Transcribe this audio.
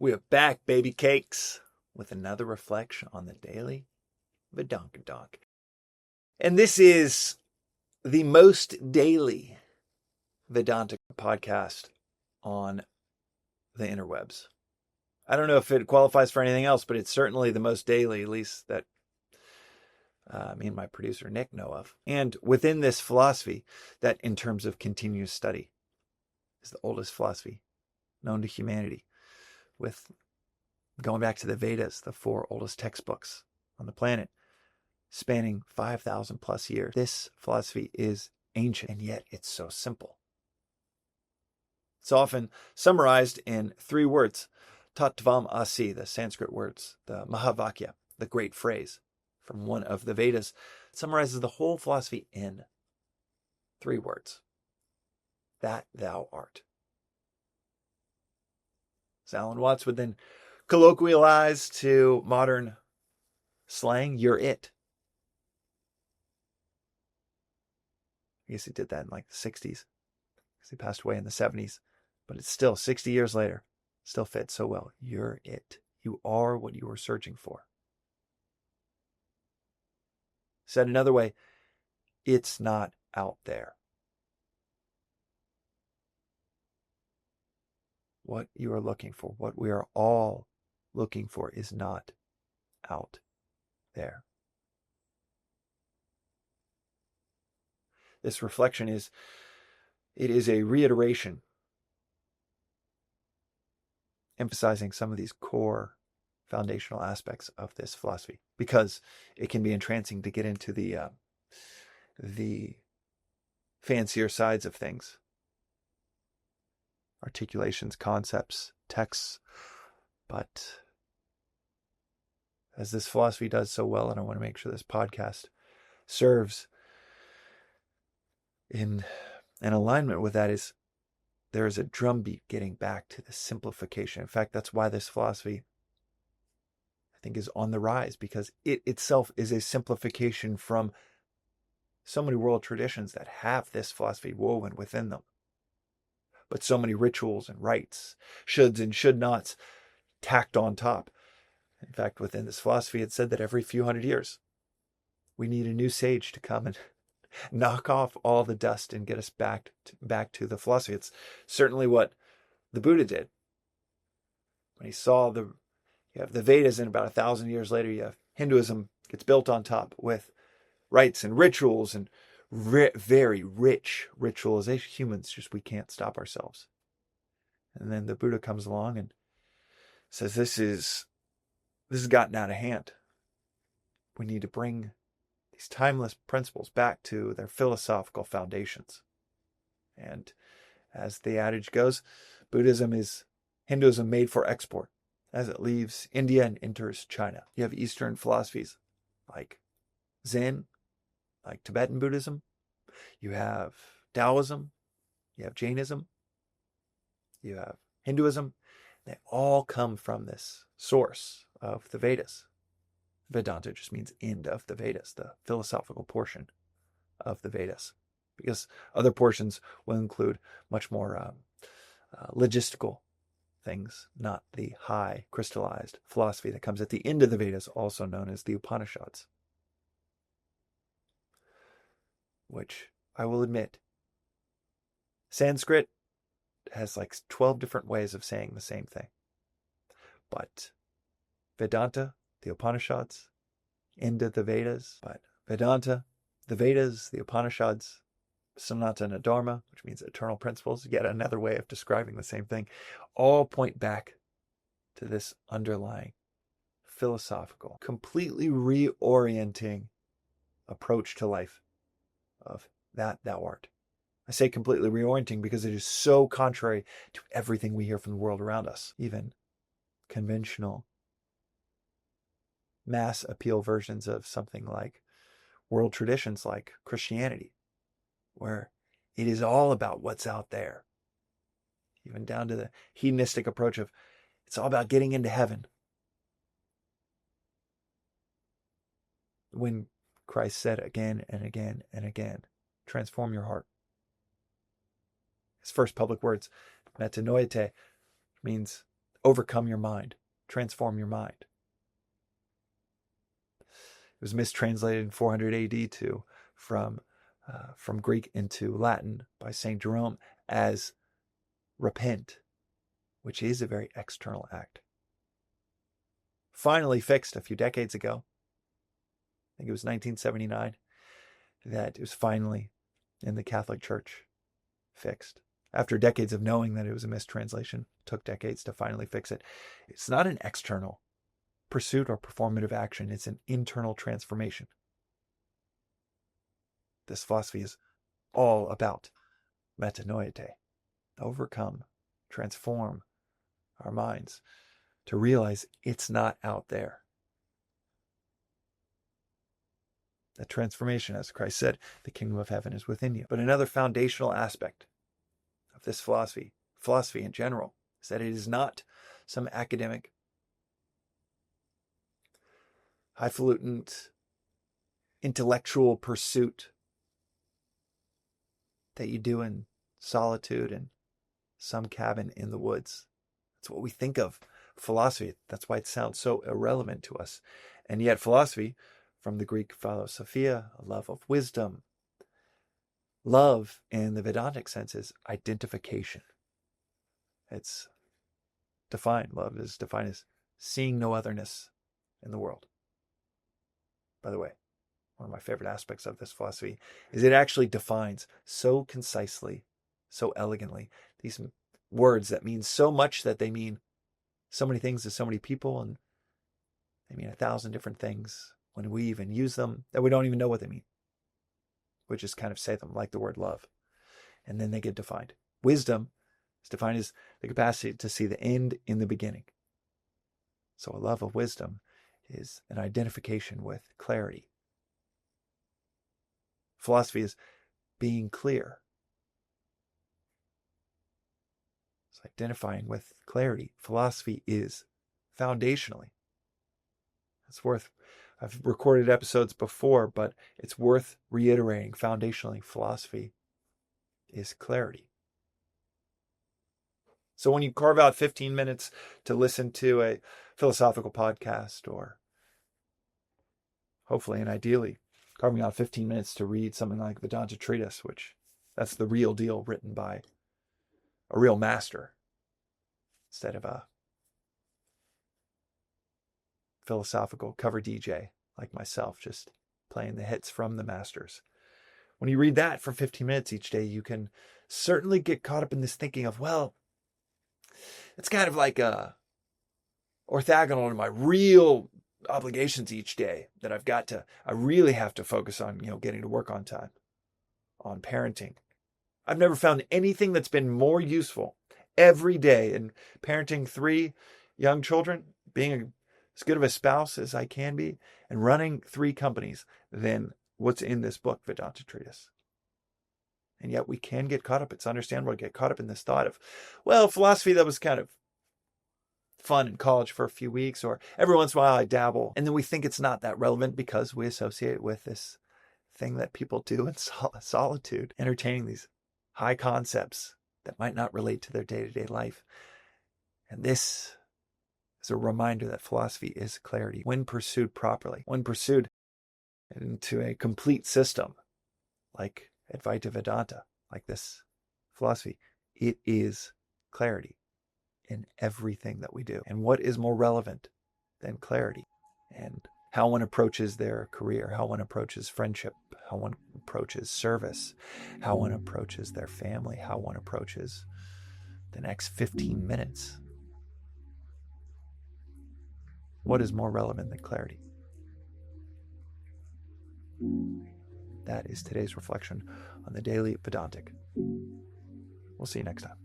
We're back, baby cakes, with another reflection on the Daily Vedantic. And this is the most daily Vedantic podcast on the interwebs. I don't know if it qualifies for anything else, but it's certainly the most daily, at least that me and my producer Nick know of. And within this philosophy, that in terms of continuous study, is the oldest philosophy known to humanity, with going back to the Vedas, the 4 oldest textbooks on the planet, spanning 5,000 plus years. This philosophy is ancient, and yet it's so simple. It's often summarized in 3 words: Tattvam Asi, the Sanskrit words, the Mahavakya, the great phrase from one of the Vedas, summarizes the whole philosophy in 3 words: that thou art. As Alan Watts would then colloquialize to modern slang, you're it. I guess he did that in like the 60s, because he passed away in the 70s. But it's still 60 years later, still fits so well. You're it. You are what you were searching for. Said another way, it's not out there. What you are looking for, what we are all looking for, is not out there. This reflection is a reiteration, emphasizing some of these core foundational aspects of this philosophy, because it can be entrancing to get into the fancier sides of things. Articulations, concepts, texts, but as this philosophy does so well, and I want to make sure this podcast serves in an alignment with that, is there is a drumbeat getting back to the simplification. In fact, that's why this philosophy, I think, is on the rise, because it itself is a simplification from so many world traditions that have this philosophy woven within them. But so many rituals and rites, shoulds and should nots tacked on top. In fact, within this philosophy, it said that every few hundred years, we need a new sage to come and knock off all the dust and get us back to the philosophy. It's certainly what the Buddha did. When he saw you have the Vedas, and about 1,000 years later, you have Hinduism gets built on top with rites and rituals and very rich ritualization. Humans, we can't stop ourselves. And then the Buddha comes along and says, this has gotten out of hand. We need to bring these timeless principles back to their philosophical foundations. And as the adage goes, Buddhism is Hinduism made for export, as it leaves India and enters China. You have Eastern philosophies like Zen, like Tibetan Buddhism. You have Taoism. You have Jainism. You have Hinduism. They all come from this source of the Vedas. Vedanta just means end of the Vedas, the philosophical portion of the Vedas, because other portions will include much more logistical things, not the high crystallized philosophy that comes at the end of the Vedas, also known as the Upanishads, which I will admit, Sanskrit has like 12 different ways of saying the same thing. But Vedanta, the Upanishads, end of the Vedas, but Vedanta, the Vedas, the Upanishads, Sanatana Dharma, which means eternal principles, yet another way of describing the same thing, all point back to this underlying philosophical, completely reorienting approach to life of that thou art. I say completely reorienting because it is so contrary to everything we hear from the world around us, even conventional mass appeal versions of something like world traditions like Christianity, where it is all about what's out there, even down to the hedonistic approach of it's all about getting into heaven. When Christ said again and again and again, transform your heart. His first public words, metanoite, means overcome your mind, transform your mind. It was mistranslated in 400 AD from Greek into Latin by St. Jerome as repent, which is a very external act. Finally fixed a few decades ago, I think it was 1979, that it was finally in the Catholic Church fixed. After decades of knowing that it was a mistranslation, it took decades to finally fix it. It's not an external pursuit or performative action. It's an internal transformation. This philosophy is all about metanoia, overcome, transform our minds to realize it's not out there. The transformation, as Christ said, the kingdom of heaven is within you. But another foundational aspect of this philosophy in general, is that it is not some academic, highfalutin, intellectual pursuit that you do in solitude in some cabin in the woods. That's what we think of philosophy. That's why it sounds so irrelevant to us. And yet philosophy, from the Greek philosophia, a love of wisdom. Love, in the Vedantic sense, is identification. It's defined. Love is defined as seeing no otherness in the world. By the way, one of my favorite aspects of this philosophy is it actually defines so concisely, so elegantly, these words that mean so much, that they mean so many things to so many people, and they mean 1,000 different things when we even use them, that we don't even know what they mean. We just kind of say them, like the word love. And then they get defined. Wisdom is defined as the capacity to see the end in the beginning. So a love of wisdom is an identification with clarity. Philosophy is being clear. It's identifying with clarity. Philosophy is foundationally. I've recorded episodes before, but it's worth reiterating. Foundationally, philosophy is clarity. So when you carve out 15 minutes to listen to a philosophical podcast, or hopefully and ideally carving out 15 minutes to read something like Vedanta Treatise, which that's the real deal, written by a real master instead of a philosophical cover DJ like myself, just playing the hits from the masters. When you read that for 15 minutes each day, you can certainly get caught up in this thinking of, well, it's kind of like orthogonal to my real obligations each day that I really have to focus on, getting to work on time, on parenting. I've never found anything that's been more useful every day in parenting 3 young children, being as good of a spouse as I can be, and running 3 companies than what's in this book, Vedanta Treatise. And yet we can get caught up. It's understandable to get caught up in this thought of, well, philosophy, that was kind of fun in college for a few weeks, or every once in a while I dabble. And then we think it's not that relevant because we associate it with this thing that people do in solitude, entertaining these high concepts that might not relate to their day-to-day life. And this is a reminder that philosophy is clarity when pursued properly, when pursued into a complete system like Advaita Vedanta, like this philosophy. It is clarity in everything that we do. And what is more relevant than clarity? And how one approaches their career, how one approaches friendship, how one approaches service, how one approaches their family, how one approaches the next 15 minutes. What is more relevant than clarity? That is today's reflection on the Daily Vedantic. We'll see you next time.